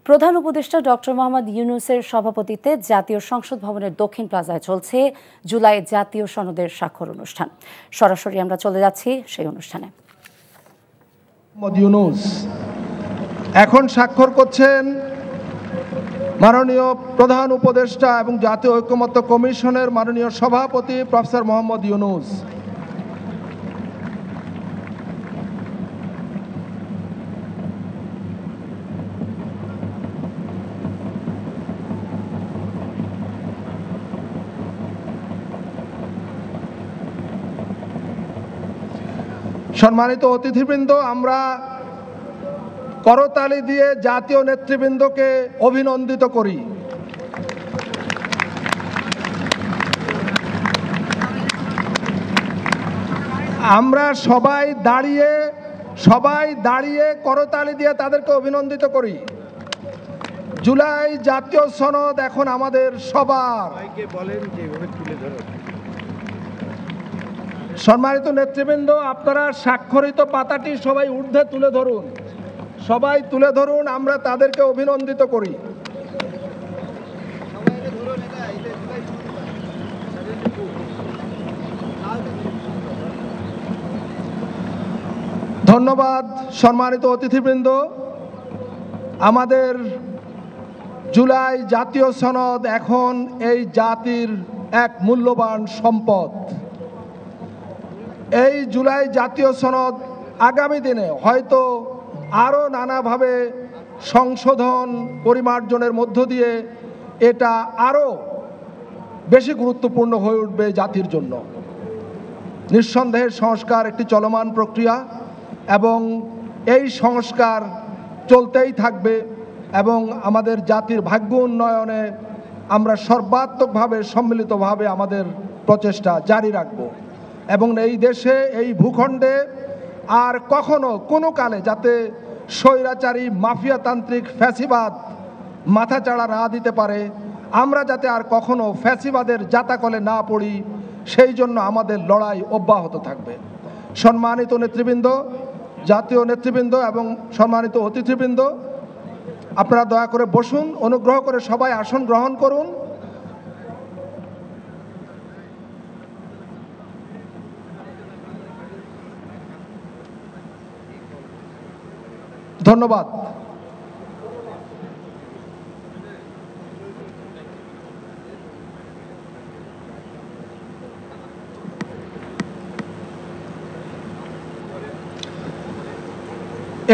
প্রধান উপদেষ্টা ডক্টর মোহাম্মদ ইউনূসের সভাপতিত্বে জাতীয় সংসদ ভবনের দক্ষিণ প্লাজায় চলছে জুলাই জাতীয় সনদের স্বাক্ষর অনুষ্ঠান। সরাসরি আমরা চলে যাচ্ছি সেই অনুষ্ঠানে। মোহাম্মদ ইউনূস এখন স্বাক্ষর করছেন মাননীয় প্রধান উপদেষ্টা এবং জাতীয় ঐকমত্য কমিশনের মাননীয় সভাপতি প্রফেসর মোহাম্মদ ইউনূস। সম্মানিত অতিথিবৃন্দ, আমরা করতালি দিয়ে জাতীয় নেতৃবৃন্দকে অভিনন্দিত করি। আমরা সবাই দাঁড়িয়ে করতালি দিয়ে তাদেরকে অভিনন্দিত করি। জুলাই জাতীয় সনদ এখন আমাদের সবার। সম্মানিত নেতৃবৃন্দ, আপনারা স্বাক্ষরিত পাতাটি সবাই ঊর্ধ্বে তুলে ধরুন, আমরা তাদেরকে অভিনন্দিত করি। ধন্যবাদ। সম্মানিত অতিথিবৃন্দ, আমাদের জুলাই জাতীয় সনদ এখন এই জাতির এক মূল্যবান সম্পদ। এই জুলাই জাতীয় সনদ আগামী দিনে হয়তো আরও নানাভাবে সংশোধন পরিমার্জনের মধ্য দিয়ে এটা আরও বেশি গুরুত্বপূর্ণ হয়ে উঠবে জাতির জন্য। নিঃসন্দেহে সংস্কার একটি চলমান প্রক্রিয়া এবং এই সংস্কার চলতেই থাকবে এবং আমাদের জাতির ভাগ্য উন্নয়নে আমরা সর্বাত্মকভাবে সম্মিলিতভাবে আমাদের প্রচেষ্টা জারি রাখব এবং এই দেশে এই ভূখণ্ডে আর কখনো কোনো কালে যাতে স্বৈরাচারী মাফিয়াতান্ত্রিক ফ্যাসিবাদ মাথাচাড়া না দিতে পারে, আমরা যাতে আর কখনো ফ্যাসিবাদের জাতাকলে না পড়ি, সেই জন্য আমাদের লড়াই অব্যাহত থাকবে। সম্মানিত নেতৃবৃন্দ, জাতীয় নেতৃবৃন্দ এবং সম্মানিত অতিথিবৃন্দ, আপনারা দয়া করে বসুন, অনুগ্রহ করে সবাই আসন গ্রহণ করুন। ধন্যবাদ।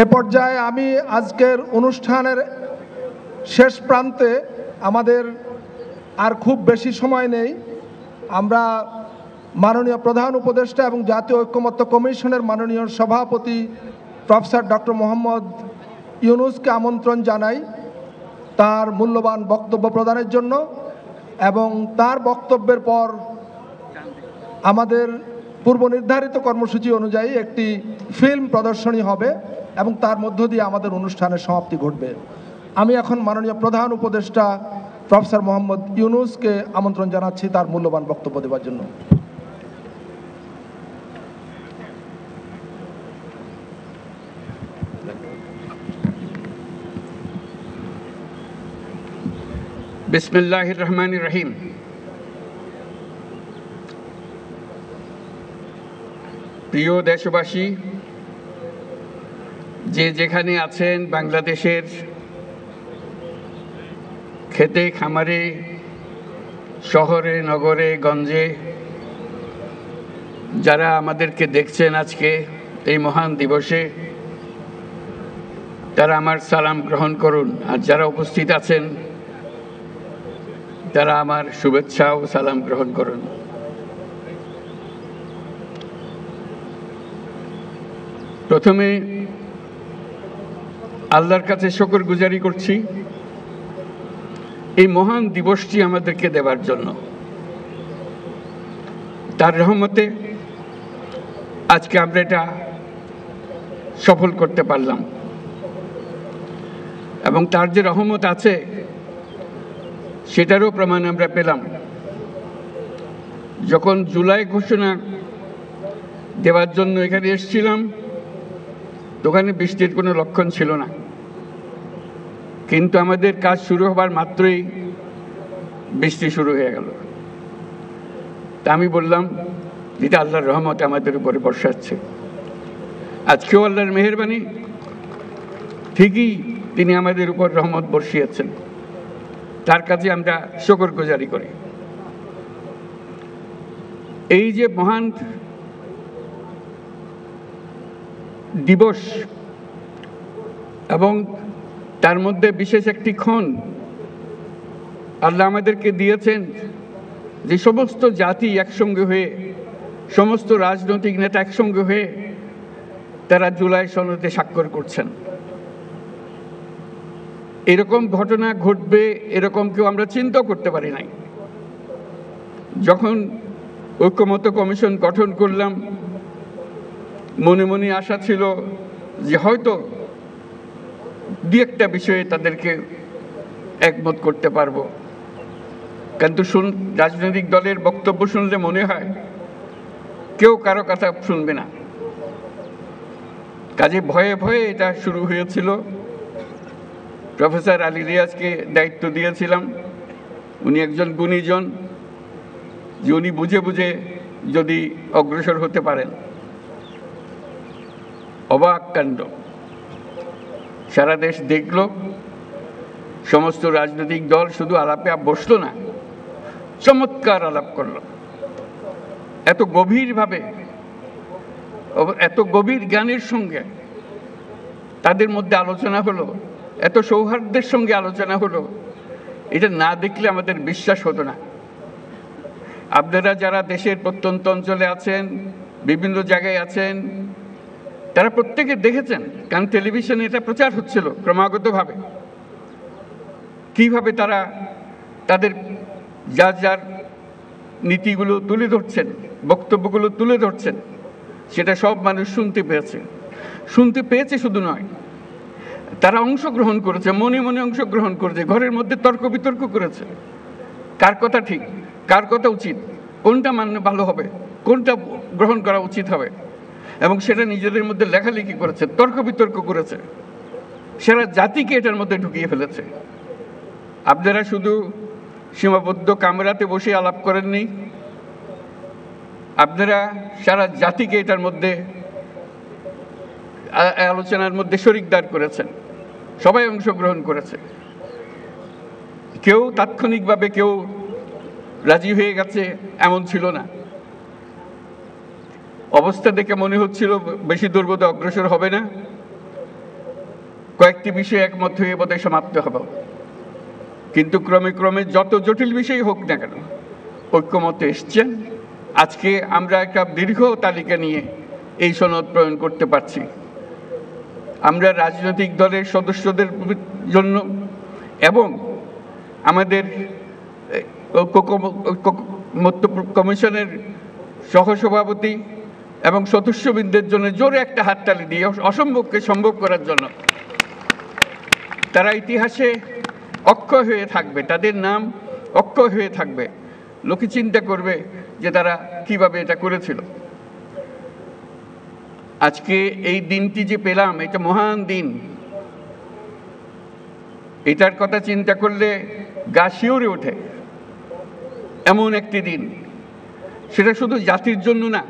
এ পর্যায়ে আমি আজকের অনুষ্ঠানের শেষ প্রান্তে, আমাদের আর খুব বেশি সময় নেই, আমরা মাননীয় প্রধান উপদেষ্টা এবং জাতীয় ঐকমত্য কমিশনের মাননীয় সভাপতি প্রফেসর ডক্টর মোহাম্মদ ইউনূসকে আমন্ত্রণ জানাই তার মূল্যবান বক্তব্য প্রদানের জন্য, এবং তার বক্তব্যের পর আমাদের পূর্ব নির্ধারিত কর্মসূচি অনুযায়ী একটি ফিল্ম প্রদর্শনী হবে এবং তার মধ্য দিয়ে আমাদের অনুষ্ঠানের সমাপ্তি ঘটবে। আমি এখন মাননীয় প্রধান উপদেষ্টা প্রফেসর মোহাম্মদ ইউনূসকে আমন্ত্রণ জানাচ্ছি তার মূল্যবান বক্তব্য দেওয়ার জন্য। বিসমিল্লাহির রহমানির রহিম। প্রিয় দেশবাসী, যে যেখানে আছেন, বাংলাদেশের খেতে খামারে, শহরে নগরে গঞ্জে যারা আমাদেরকে দেখছেন আজকে এই মহান দিবসে, তারা আমার সালাম গ্রহণ করুন। আর যারা উপস্থিত আছেন তারা আমার শুভেচ্ছা ও সালাম গ্রহণ করুন। প্রথমে আল্লাহর কাছে শুকরগুজারি করছি এই মহান দিবসটি আমাদেরকে দেওয়ার জন্য। তার রহমতে আজকে আমরা এটা সফল করতে পারলাম এবং তার যে রহমত আছে সেটারও প্রমাণ আমরা পেলাম। যখন জুলাই ঘোষণা দেওয়ার জন্য এখানে এসেছিলাম, দোকানে বৃষ্টির কোনো লক্ষণ ছিল না, কিন্তু আমাদের কাজ শুরু হবার মাত্রই বৃষ্টি শুরু হয়ে গেল। তা আমি বললাম, যেটা আল্লাহর রহমত আমাদের উপরে বর্ষাচ্ছে। আজকেও আল্লাহর মেহেরবানি, ঠিকই তিনি আমাদের উপর রহমত বর্ষিয়েছেন, তার কাছে আমরা শুকরগুজারি করি। এই যে মহান দিবস এবং তার মধ্যে বিশেষ একটি ক্ষণ আল্লাহ আমাদেরকে দিয়েছেন, যে সমস্ত জাতি একসঙ্গে হয়ে, সমস্ত রাজনৈতিক নেতা একসঙ্গে হয়ে তারা জুলাই সনদে স্বাক্ষর করছেন। এরকম ঘটনা ঘটবে এরকম কেউ আমরা চিন্তা করতে পারি নাই। যখন ঐক্যমত্য কমিশন গঠন করলাম, মনে মনে আশা ছিল যে হয়তো দু একটা বিষয়ে তাদেরকে একমত করতে পারবো, কিন্তু রাজনৈতিক দলের বক্তব্য শুনলে মনে হয় কেউ কারো কথা শুনবে না। কাজে ভয়ে ভয়ে এটা শুরু হয়েছিল। প্রফেসর আলী রিয়াজকে দায়িত্ব দিয়েছিলাম, উনি একজন গুণীজন, যে উনি বুঝে বুঝে যদি অগ্রসর হতে পারেন। অবাক কাণ্ড, সারা দেশ দেখল, সমস্ত রাজনৈতিক দল শুধু আলাপে বসলো না, চমৎকার আলাপ করলো। এত গভীরভাবে, এত গভীর জ্ঞানের সঙ্গে তাদের মধ্যে আলোচনা হলো, এত সৌহার্দ্যের সঙ্গে আলোচনা হলো, এটা না দেখলে আমাদের বিশ্বাস হতো না। আপনারা যারা দেশের প্রত্যন্ত অঞ্চলে আছেন, বিভিন্ন জায়গায় আছেন, তারা প্রত্যেকে দেখেছেন, কারণ টেলিভিশনে এটা প্রচার হচ্ছিল ক্রমাগতভাবে, কিভাবে তারা তাদের যার যার নীতিগুলো তুলে ধরছেন, বক্তব্যগুলো তুলে ধরছেন। সেটা সব মানুষ শুনতে পেয়েছে শুধু নয়, তারা অংশগ্রহণ করেছে, মনে মনে অংশগ্রহণ করেছে, ঘরের মধ্যে তর্ক বিতর্ক করেছে, কার কথা ঠিক, কার কথা উচিত, কোনটা মানলে ভালো হবে, কোনটা গ্রহণ করা উচিত হবে, এবং সেটা নিজেদের মধ্যে লেখালেখি করেছে, তর্ক বিতর্ক করেছে, সারা জাতিকে এটার মধ্যে ঢুকিয়ে ফেলেছে। আপনারা শুধু সীমাবদ্ধ কামরাতে বসে আলাপ করেননি, আপনারা সারা জাতিকে এটার মধ্যে আলোচনার মধ্যে শরিকদার করেছেন, সবাই অংশগ্রহণ করেছে। কেউ তাৎক্ষণিকভাবে কেউ রাজি হয়ে গেছে এমন ছিল না। অবস্থা দেখে মনে হচ্ছিল বেশি দূর বোধহয় অগ্রসর হবে না, কয়েকটি বিষয়ে একমত হয়ে বোধহয় সমাপ্ত হবে। কিন্তু ক্রমে ক্রমে যত জটিল বিষয় হোক না কেন, ঐক্যমতে এসছেন। আজকে আমরা একটা দীর্ঘ তালিকা নিয়ে এই সনদ প্রণয়ন করতে পারছি। আমরা রাজনৈতিক দলের সদস্যদের জন্য এবং আমাদের কমিশনের সহসভাপতি এবং সদস্যবৃন্দের জন্য জোরে একটা হাততালি দিয়ে অসম্ভবকে সম্ভব করার জন্য। তারা ইতিহাসে অক্ষয় হয়ে থাকবে, তাদের নাম অক্ষয় হয়ে থাকবে। লোকে চিন্তা করবে যে তারা কিভাবে এটা করেছিল। আজকে এই দিনটি যে পেলাম, এটা মহান দিন। এটার কথা চিন্তা করলে গা শিউরে ওঠে। এমন একটি দিন, সেটা শুধু জাতির জন্য না,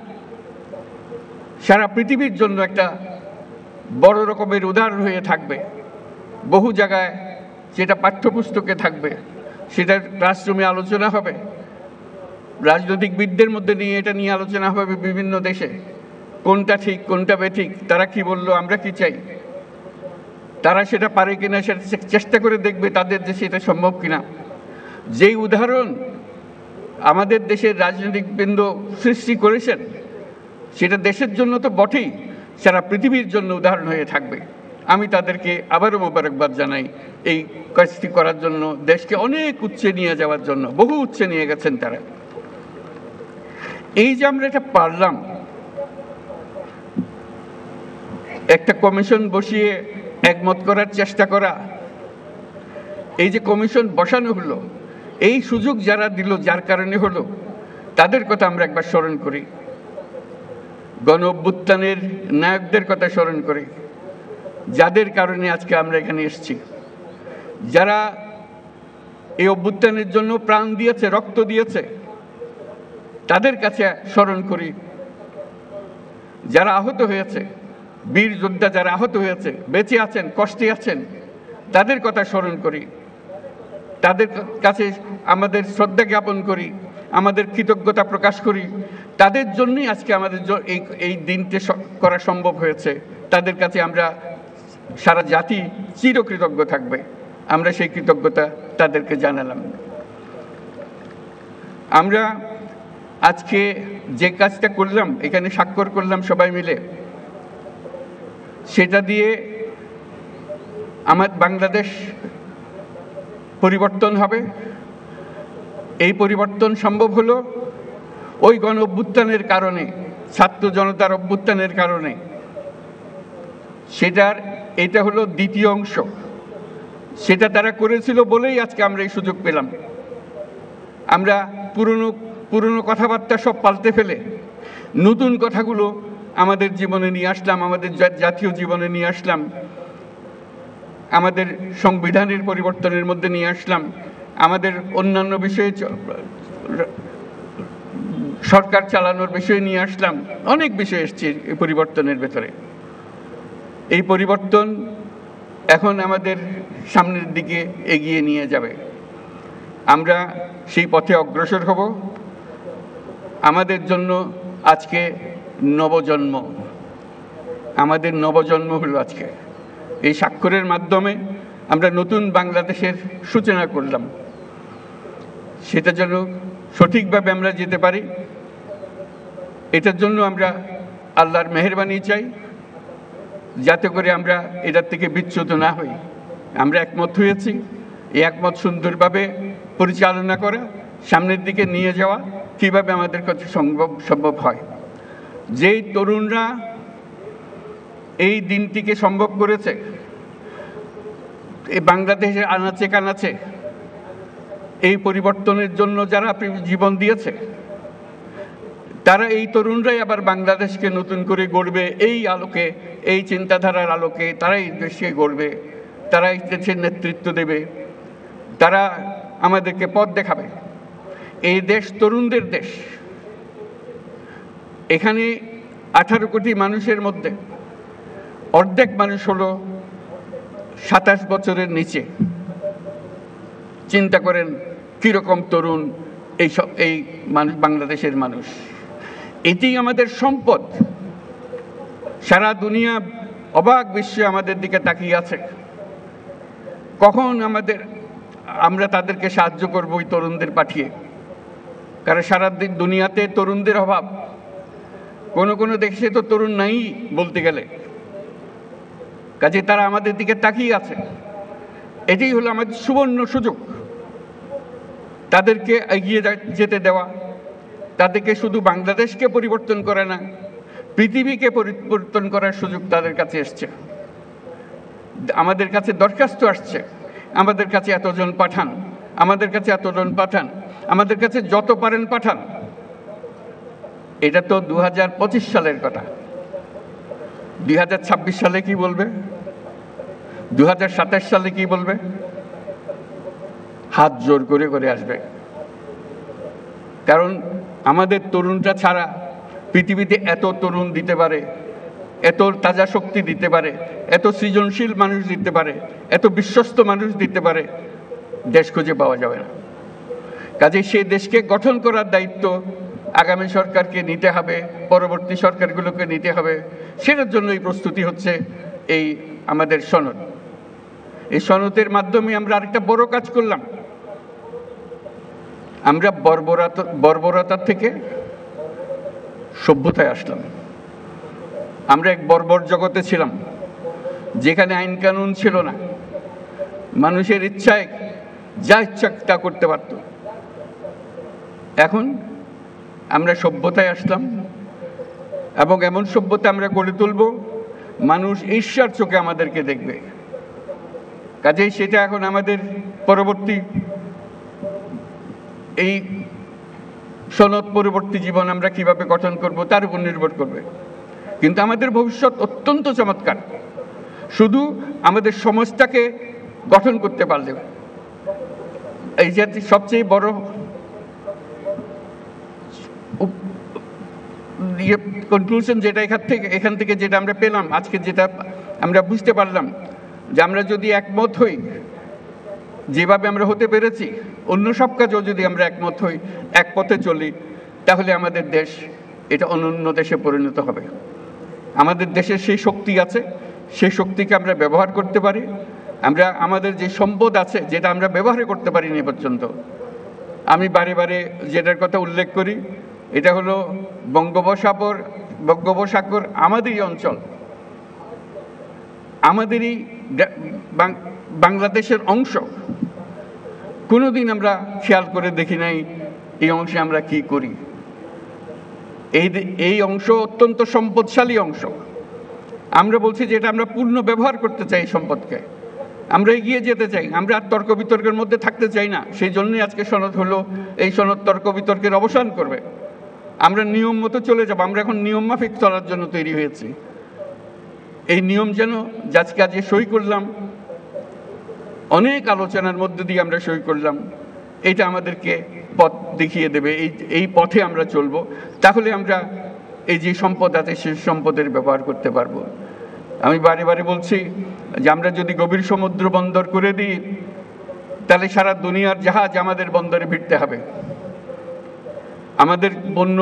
সারা পৃথিবীর জন্য একটা বড় রকমের উদাহরণ হয়ে থাকবে। বহু জায়গায় সেটা পাঠ্যপুস্তকে থাকবে, সেটা ক্লাসরুমে আলোচনা হবে, রাজনৈতিকবিদদের মধ্যে নিয়ে এটা নিয়ে আলোচনা হবে বিভিন্ন দেশে। কোনটা ঠিক, কোনটা বেঠিক, তারা কি বললো, আমরা কি চাই, তারা সেটা পারে কিনা সেটা চেষ্টা করে দেখবে তাদের দেশে এটা সম্ভব কিনা। যেই উদাহরণ আমাদের দেশের রাজনৈতিকবৃন্দ সৃষ্টি করেছেন, সেটা দেশের জন্য তো বটেই, সারা পৃথিবীর জন্য উদাহরণ হয়ে থাকবে। আমি তাদেরকে আবারও মোবারকবাদ জানাই এই কাজটি করার জন্য, দেশকে অনেক উচ্চে নিয়ে যাওয়ার জন্য। বহু উচ্চে নিয়ে গেছেন তারা। এই যে আমরা এটা পারলাম, একটা কমিশন বসিয়ে একমত করার চেষ্টা করা, এই যে কমিশন বসানো হলো, এই সুযোগ যারা দিল, যার কারণে হলো, তাদের কথা আমরা একবার স্মরণ করি। গণ অভ্যুত্থানের নায়কদের কথা স্মরণ করি, যাদের কারণে আজকে আমরা এখানে এসেছি। যারা এই অভ্যুত্থানের জন্য প্রাণ দিয়েছে, রক্ত দিয়েছে, তাদের কাছে স্মরণ করি। যারা আহত হয়েছে, বীর যোদ্ধা যারা আহত হয়েছে, বেঁচে আছেন, কষ্টে আছেন, তাদের কথা স্মরণ করি, তাদের কাছে আমাদের শ্রদ্ধা জ্ঞাপন করি, আমাদের কৃতজ্ঞতা প্রকাশ করি। তাদের জন্যই আজকে আমাদের এই দিনটি করা সম্ভব হয়েছে। তাদের কাছে আমরা সারা জাতি চিরকৃতজ্ঞ থাকবে। আমরা সেই কৃতজ্ঞতা তাদেরকে জানালাম। আমরা আজকে যে কাজটা করলাম, এখানে স্বাক্ষর করলাম সবাই মিলে, সেটা দিয়ে আমার বাংলাদেশ পরিবর্তন হবে। এই পরিবর্তন সম্ভব হলো ওই গণ অভ্যুত্থানের কারণে, ছাত্র জনতার অভ্যুত্থানের কারণে। এটা হলো দ্বিতীয় অংশ। সেটা তারা করেছিল বলেই আজকে আমরা এই সুযোগ পেলাম। আমরা পুরনো কথাবার্তা সব পাল্টে ফেলে নতুন কথাগুলো আমাদের জীবনে নিয়ে আসলাম, আমাদের জাতীয় জীবনে নিয়ে আসলাম, আমাদের সংবিধানের পরিবর্তনের মধ্যে নিয়ে আসলাম, আমাদের অন্যান্য বিষয়ে সরকার চালানোর বিষয়ে নিয়ে আসলাম। অনেক বিষয় এসছে এই পরিবর্তনের ভেতরে। এই পরিবর্তন এখন আমাদের সামনের দিকে এগিয়ে নিয়ে যাবে। আমরা সেই পথে অগ্রসর হব। আমাদের জন্য আজকে নবজন্ম, আমাদের নবজন্ম হলো আজকে। এই স্বাক্ষরের মাধ্যমে আমরা নতুন বাংলাদেশের সূচনা করলাম। সেটা যেন সঠিকভাবে আমরা যেতে পারি, এটার জন্য আমরা আল্লাহর মেহেরবানি চাই, যাতে করে আমরা এটার থেকে বিচ্যুত না হই। আমরা একমত হয়েছি, এই একমত সুন্দরভাবে পরিচালনা করা, সামনের দিকে নিয়ে যাওয়া কিভাবে আমাদের কাছে সম্ভব হয়। যেই তরুণরা এই দিনটিকে সম্ভব করেছে, এই বাংলাদেশের আনাচে কানাচে এই পরিবর্তনের জন্য যারা জীবন দিয়েছে, তারা এই তরুণরাই আবার বাংলাদেশকে নতুন করে গড়বে। এই আলোকে, এই চিন্তাধারার আলোকে তারাই দেশকে গড়বে, তারাই দেশের নেতৃত্ব দেবে, তারা আমাদেরকে পথ দেখাবে। এই দেশ তরুণদের দেশ। এখানে 18 কোটি মানুষের মধ্যে অর্ধেক মানুষ হলো 27 বছরের নিচে। চিন্তা করেন কিরকম তরুণ এই মানুষ, বাংলাদেশের মানুষ। এটি আমাদের সম্পদ। সারা দুনিয়া অবাক বিশ্বে আমাদের দিকে তাকিয়ে আছে, কখন আমরা তাদেরকে সাহায্য করব ওই তরুণদের পাঠিয়ে। কারণ সারা দুনিয়াতে তরুণদের অভাব। কোনো দেশে তো তরুণ নাই বলতে গেলে। কাজে তারা আমাদের দিকে তাকিয়ে আছে। এটাই হলো আমাদের সুবর্ণ সুযোগ, তাদেরকে এগিয়ে যেতে দেওয়া। তাদেরকে শুধু বাংলাদেশকে পরিবর্তন করে না, পৃথিবীকে পরিবর্তন করার সুযোগ তাদের কাছে এসছে। আমাদের কাছে দরখাস্ত আসছে, আমাদের কাছে এতজন পাঠান, আমাদের কাছে এতজন পাঠান, আমাদের কাছে যত পারেন পাঠান। এটা তো 2025 সালের কথা। 2026 সালে কি বলবে? 2027 সালে কি বলবে? হাত জোর করে করে আসবে। কারণ আমাদের তরুণটা ছাড়া পৃথিবীতে এত তরুণ দিতে পারে, এত তাজা শক্তি দিতে পারে, এত সৃজনশীল মানুষ দিতে পারে, এত বিশ্বস্ত মানুষ দিতে পারে, দেশ খুঁজে পাওয়া যাবে না। কাজে সেই দেশকে গঠন করার দায়িত্ব আগামী সরকারকে নিতে হবে, পরবর্তী সরকারগুলোকে নিতে হবে। সেটার জন্য এই প্রস্তুতি হচ্ছে এই আমাদের সনদ। এই সনদের মাধ্যমে আমরা আরেকটা বড় কাজ করলাম। আমরা বর্বরতা থেকে সভ্যতায় আসলাম। আমরা এক বর্বর জগতে ছিলাম, যেখানে আইন কানুন ছিল না, মানুষের ইচ্ছায় যা ইচ্ছা তা করতে পারত। এখন আমরা সভ্যতায় আসলাম, এবং এমন সভ্যতা আমরা গড়ে তুলব মানুষ ঈর্ষার চোখে আমাদেরকে দেখবে। কাজেই সেটা এখন আমাদের পরবর্তী এই সনদ পরবর্তী জীবন আমরা কিভাবে গঠন করব তার উপর নির্ভর করবে। কিন্তু আমাদের ভবিষ্যৎ অত্যন্ত চমৎকার। শুধু আমাদের সমাজটাকে গঠন করতে পারলে এই জাতির সবচেয়ে বড় কনক্লুশন যেটা এখান থেকে যেটা আমরা পেলাম, আজকে যেটা আমরা বুঝতে পারলাম, যে আমরা যদি একমত হই, যেভাবে আমরা হতে পেরেছি, অন্য সব কাজেও যদি আমরা একমত হই, এক পথে চলি, তাহলে আমাদের দেশ এটা অনন্য দেশে পরিণত হবে। আমাদের দেশের সেই শক্তি আছে, সেই শক্তিকে আমরা ব্যবহার করতে পারি। আমরা আমাদের যে সম্পদ আছে, যেটা আমরা ব্যবহার করতে পারিনি এ পর্যন্ত। আমি বারে বারে যেটার কথা উল্লেখ করি, এটা হলো বঙ্গোপসাগর আমাদেরই অঞ্চল, আমাদেরই বাংলাদেশের অংশ। কোনোদিন আমরা খেয়াল করে দেখি নাই এই অংশে আমরা কি করি। এই অংশ অত্যন্ত সম্পদশালী অংশ। আমরা বলছি যে এটা আমরা পূর্ণ ব্যবহার করতে চাই সম্পদকে, আমরা এগিয়ে যেতে চাই, আমরা আর তর্ক বিতর্কের মধ্যে থাকতে চাই না। সেই জন্যই আজকে সনদ হলো, এই সনদ তর্ক বিতর্কের অবসান করবে। আমরা নিয়ম মতো চলে যাব, আমরা এখন নিয়ম মাফিক চলার জন্য তৈরি হয়েছি। এই নিয়ম যেন আজকে আজকে সই করলাম, অনেক আলোচনার মধ্যে দিয়ে আমরা সই করলাম, এটা আমাদেরকে পথ দেখিয়ে দেবে। এই পথে আমরা চলব, তাহলে আমরা এই যে সম্পদ আছে সেই সম্পদের ব্যবহার করতে পারবো। আমি বারে বারে বলছি যে আমরা যদি গভীর সমুদ্র বন্দর করে দিই, তাহলে সারা দুনিয়ার জাহাজ আমাদের বন্দরে ভিড়তে হবে। আমাদের পণ্য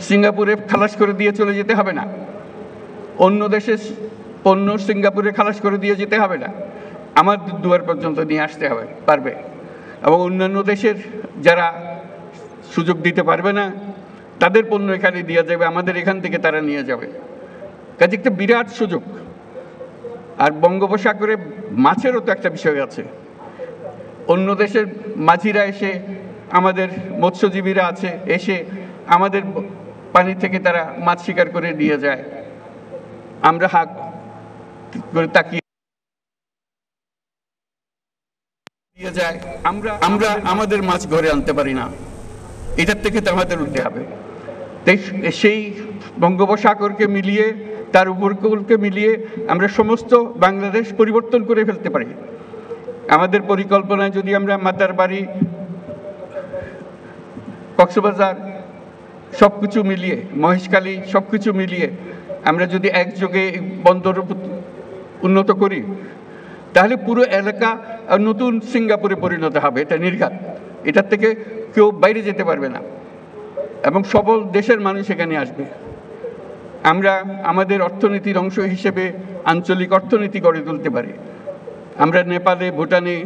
সিঙ্গাপুরে খালাস করে দিয়ে চলে যেতে হবে না, অন্য দেশের পণ্য সিঙ্গাপুরে খালাস করে দিয়ে যেতে হবে না, আমার দুয়ার পর্যন্ত নিয়ে আসতে পারবে। এবং অন্যান্য দেশের যারা সুযোগ দিতে পারবে না, তাদের পণ্য এখানে দিয়ে যাবে, আমাদের এখান থেকে তারা নিয়ে যাবে। কাজে একটা বিরাট সুযোগ। আর বঙ্গোপসাগরে মাছেরও তো একটা বিষয় আছে। অন্য দেশের মাঝিরা এসে, আমাদের মৎস্যজীবীরা আছে, এসে আমাদের পানি থেকে তারা মাছ শিকার করে নিয়ে যায়। আমরা হাত করে তাকিয়ে দিয়ে যায়, আমরা আমাদের মাছ ঘরে আনতে পারি না। এটার থেকে তো আমাদের উঠতে হবে। সেই বঙ্গোপসাগরকে মিলিয়ে, তার উপকূলকে মিলিয়ে আমরা সমস্ত বাংলাদেশ পরিবর্তন করে ফেলতে পারি। আমাদের পরিকল্পনায় যদি আমরা মাতারবাড়ি, কক্সবাজার সবকিছু মিলিয়ে, মহেশখালী সবকিছু মিলিয়ে আমরা যদি একযোগে বন্দর উন্নত করি, তাহলে পুরো এলাকা নতুন সিঙ্গাপুরে পরিণত হবে। এটা নির্ঘাত, এটার থেকে কেউ বাইরে যেতে পারবে না এবং সকল দেশের মানুষ এখানে আসবে। আমরা আমাদের অর্থনীতির অংশ হিসেবে আঞ্চলিক অর্থনীতি গড়ে তুলতে পারি। আমরা নেপালে, ভুটানে,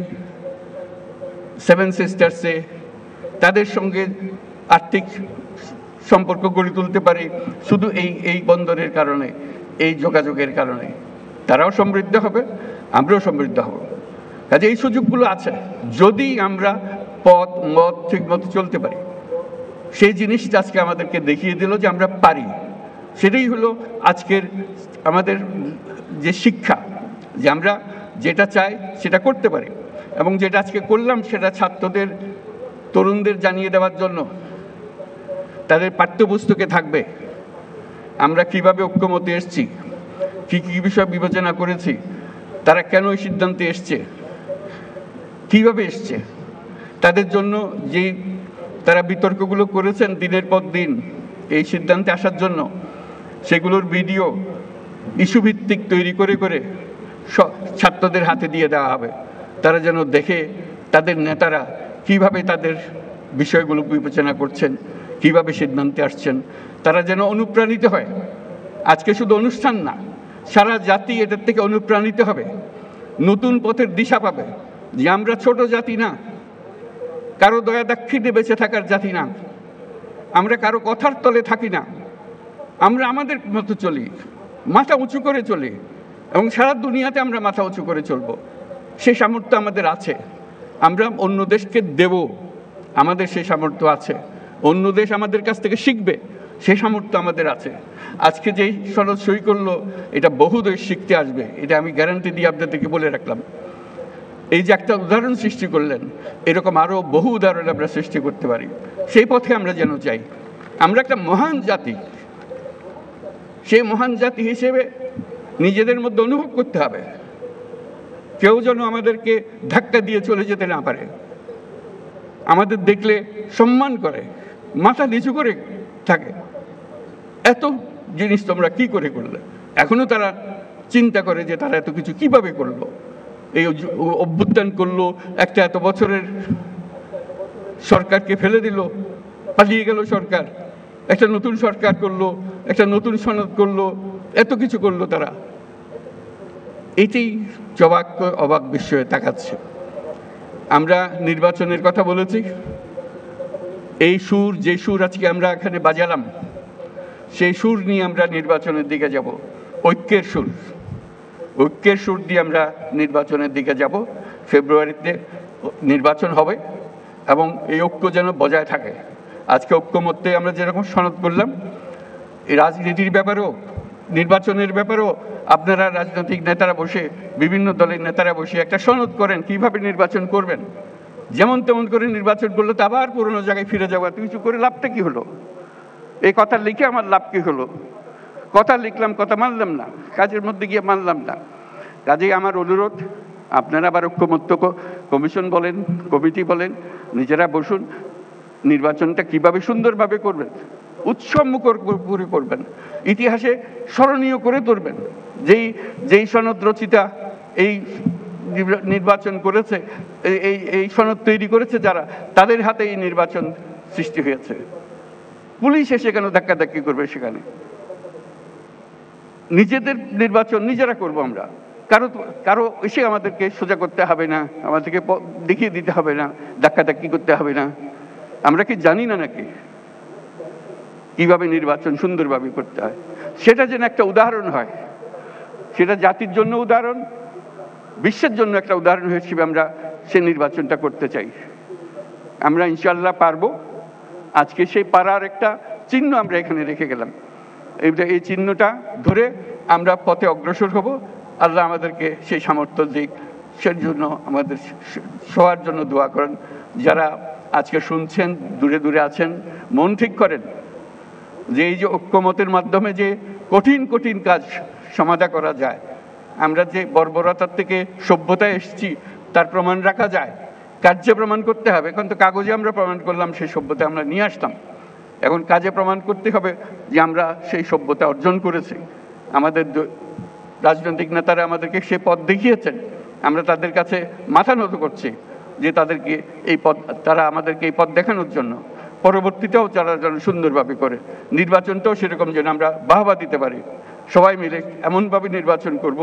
সেভেন সিস্টার্সে তাদের সঙ্গে আর্থিক সম্পর্ক গড়ে তুলতে পারি শুধু এই বন্দরের কারণে, এই যোগাযোগের কারণে। তারাও সমৃদ্ধ হবে, আমরাও সমৃদ্ধ হব। কাজে এই সুযোগগুলো আছে, যদি আমরা মত ঠিক মতো চলতে পারি। সেই জিনিসটা আজকে আমাদেরকে দেখিয়ে দিল যে আমরা পারি। সেটাই হলো আজকের আমাদের যে শিক্ষা, যে আমরা যেটা চাই সেটা করতে পারি। এবং যেটা আজকে করলাম সেটা ছাত্রদের, তরুণদের জানিয়ে দেওয়ার জন্য তাদের পাঠ্যপুস্তকে থাকবে আমরা কিভাবে ঐক্যমতে এসেছি, কী কী বিষয় বিবেচনা করেছি, তারা কেন এই সিদ্ধান্তে এসছে, কীভাবে এসছে, তাদের জন্য যে তারা বিতর্কগুলো করেছেন দিনের পর দিন এই সিদ্ধান্তে আসার জন্য, সেগুলোর ভিডিও ইস্যুভিত্তিক তৈরি করে করে ছাত্রদের হাতে দিয়ে দেওয়া হবে। তারা যেন দেখে তাদের নেতারা কিভাবে তাদের বিষয়গুলো বিবেচনা করছেন, কিভাবে সিদ্ধান্তে আসছেন, তারা যেন অনুপ্রাণিত হয়। আজকে শুধু অনুষ্ঠান না, সারা জাতি এটার থেকে অনুপ্রাণিত হবে, নতুন পথের দিশা পাবে যে আমরা ছোট জাতি না, কারো দয়া দাক্ষিণ্যে বেঁচে থাকার জাতি না, আমরা কারো কথার তলে থাকি না, আমরা আমাদের মতো চলি, মাথা উঁচু করে চলি এবং সারা দুনিয়াতে আমরা মাথা উঁচু করে চলব। সেই সামর্থ্য আমাদের আছে। আমরা অন্য দেশকে দেব, আমাদের সেই সামর্থ্য আছে। অন্য দেশ আমাদের কাছ থেকে শিখবে, সেই সামর্থ্য আমাদের আছে। আজকে যেই সনদ সই করলো, এটা বহু দেশ শিখতে আসবে, এটা আমি গ্যারান্টি দিয়ে আপনাদেরকে বলে রাখলাম। এই যে একটা উদাহরণ সৃষ্টি করলেন, এরকম আরও বহু উদাহরণ আমরা সৃষ্টি করতে পারি। সেই পথে আমরা যেন চাই। আমরা একটা মহান জাতি, সেই মহান জাতি হিসেবে নিজেদের মধ্যে অনুভব করতে হবে কেউ যেন আমাদেরকে ধাক্কা দিয়ে চলে যেতে না পারে, আমাদের দেখলে সম্মান করে, মাথা নিচু করে থাকে। এত জিনিস তোমরা কি করে করলে? এখনো তারা চিন্তা করে যে তারা এত কিছু কিভাবে করলো, এই অভ্যুত্থান করলো, একটা এত বছরের সরকারকে ফেলে দিল, পালিয়ে গেল সরকার, একটা নতুন সরকার করলো, একটা নতুন সনদ করলো, এত কিছু করলো তারা। এটাই অবাক বিস্ময়ে তাকাচ্ছে। আমরা নির্বাচনের কথা বলেছি, এই সুর, যে সুর আজকে আমরা এখানে বাজালাম, সেই সুর নিয়ে আমরা নির্বাচনের দিকে যাব। ঐক্যের সুর, ঐক্যের সুর দিয়ে আমরা নির্বাচনের দিকে যাব। ফেব্রুয়ারিতে নির্বাচন হবে এবং এই ঐক্য যেন বজায় থাকে। আজকে ঐক্যমত্যে আমরা যেরকম সনদ করলাম, এই রাজনীতির ব্যাপারেও, নির্বাচনের ব্যাপারেও আপনারা রাজনৈতিক নেতারা বসে, বিভিন্ন দলের নেতারা বসে একটা সনদ করেন কিভাবে নির্বাচন করবেন। যেমন তেমন করে নির্বাচন করলে তো আবার পুরোনো জায়গায় ফিরে যাওয়া, কিছু করে লাভটা কি হলো? এই কথা লিখে আমার লাভ কি হলো? কথা লিখলাম, কথা মানলাম না, কাজের মধ্যে গিয়ে মানলাম না। কাজেই আমার অনুরোধ, আপনারা আবার ঐক্যমত্য কমিশন বলেন, কমিটি বলেন, নিজেরা বসুন, নির্বাচনটা কিভাবে সুন্দরভাবে করবেন, উৎসবমুখর করে করবেন, ইতিহাসে স্মরণীয় করে তুলবেন। যেই সনদ রচিতা এই নির্বাচন করেছে, এই সনদ তৈরি করেছে যারা, তাদের হাতে এই নির্বাচন সৃষ্টি হয়েছে। পুলিশ এসে কেন ধাক্কাধাক্কি করবে সেখানে? নিজেদের নির্বাচন নিজেরা করব আমরা, কারো এসে আমাদেরকে সোজা করতে হবে না, আমাদেরকে দেখিয়ে দিতে হবে না, ধাক্কাধাক্কি করতে হবে না। আমরা কি জানি না নাকি কিভাবে নির্বাচন সুন্দরভাবে করতে হয়? সেটা যেন একটা উদাহরণ হয়, সেটা জাতির জন্য উদাহরণ, বিশ্বের জন্য একটা উদাহরণ হিসেবে আমরা সে নির্বাচনটা করতে চাই। আমরা ইনশাআল্লাহ পারবো। আজকে সেই পারার একটা চিহ্ন আমরা এখানে রেখে গেলাম। এই চিহ্নটা ধরে আমরা পথে অগ্রসর হব। আল্লাহ আমাদেরকে সেই সামর্থ্য দিক, সেই জন্য আমাদের সবার জন্য দোয়া করেন। যারা আজকে শুনছেন, দূরে দূরে আছেন, মন ঠিক করেন যে এই যে ঐক্যমতের মাধ্যমে যে কঠিন কঠিন কাজ সমাধা করা যায়, আমরা যে বর্বরতার থেকে সভ্যতায় এসেছি তার প্রমাণ রাখা যায়, কার্যে প্রমাণ করতে হবে। এখন তো কাগজে আমরা প্রমাণ করলাম, সেই সভ্যতা আমরা নিয়ে আসলাম, এখন কাজে প্রমাণ করতে হবে যে আমরা সেই সভ্যতা অর্জন করেছি। আমাদের রাজনৈতিক নেতারা আমাদেরকে সে পথ দেখিয়েছেন, আমরা তাদের কাছে মাথা নত করছি যে তাদেরকে তারা আমাদেরকে এই পথ দেখানোর জন্য পরবর্তীতেও তারা যেন সুন্দরভাবে করে, নির্বাচনটাও সেরকম যেন আমরা বাহবা দিতে পারি। সবাই মিলে এমনভাবে নির্বাচন করব,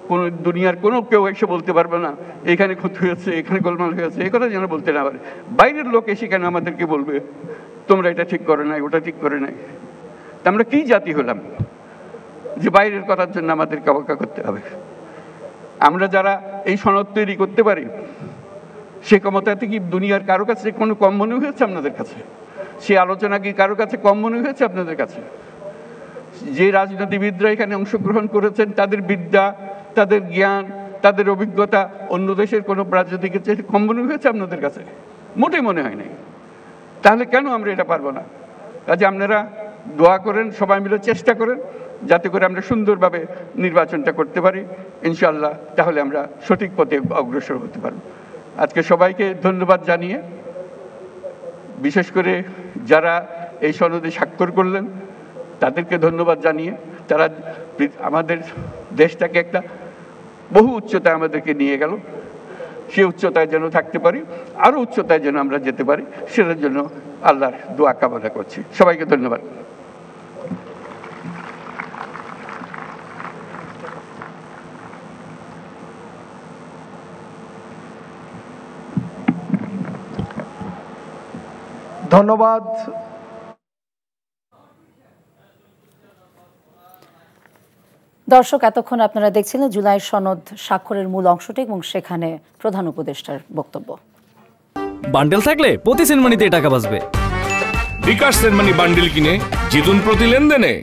কোন দুনিয়ার কোনো কেউ এসে বলতে পারবে না এখানে ক্ষতি হয়েছে, এখানে গোলমাল হয়েছে, এই কথা যেন বলতে না পারে। বাইরের লোক এসে কেন আমাদেরকে বলবে তোমরা এটা ঠিক করে নাই, ওটা ঠিক করে নাই? আমরা কি জাতি হলাম যে বাইরের কথার জন্য আমাদেরকে অপেক্ষা করতে হবে? আমরা যারা এই সনদ তৈরি করতে পারি, সে ক্ষমতাতে কি দুনিয়ার কারো কাছে কোনো কম মনে হয়েছে আপনাদের কাছে? সে আলোচনা কি কারো কাছে কম মনে হয়েছে আপনাদের কাছে? যে রাজনীতিবিদরা এখানে অংশগ্রহণ করেছেন, তাদের বিদ্যা, তাদের জ্ঞান, তাদের অভিজ্ঞতা অন্য দেশের কোনো রাজনীতিকের চেয়ে কম মনে হয়েছে আপনাদের কাছে? মোটেই মনে হয় নাই। তাহলে কেন আমরা এটা পারবো না? কাজে আপনারা দোয়া করেন, সবাই মিলে চেষ্টা করেন যাতে করে আমরা সুন্দরভাবে নির্বাচনটা করতে পারি ইনশাআল্লাহ। তাহলে আমরা সঠিক পথে অগ্রসর হতে পারব। আজকে সবাইকে ধন্যবাদ জানিয়ে, বিশেষ করে যারা এই সনদে স্বাক্ষর করলেন তাদেরকে ধন্যবাদ জানিয়ে, তারা আমাদের দেশটাকে একটা বহু উচ্চতায় আমাদেরকে নিয়ে গেল। সে উচ্চতায় যেন থাকতে পারি, আরও উচ্চতায় যেন আমরা যেতে পারি, সেটার জন্য আল্লাহর দোয়া কামনা করছি। সবাইকে ধন্যবাদ। ধন্যবাদ। দর্শক, এতক্ষণ আপনারা দেখছিলেন জুলাই সনদ স্বাক্ষরের মূল অংশটি এবং সেখানে প্রধান উপদেষ্টার বক্তব্য। বান্ডেল থাকলে প্রতি সেনমানিতে টাকা বাঁচবে। বিকাশ সেনমানি বান্ডেল কিনে জিতুন প্রতি লেনদেনে।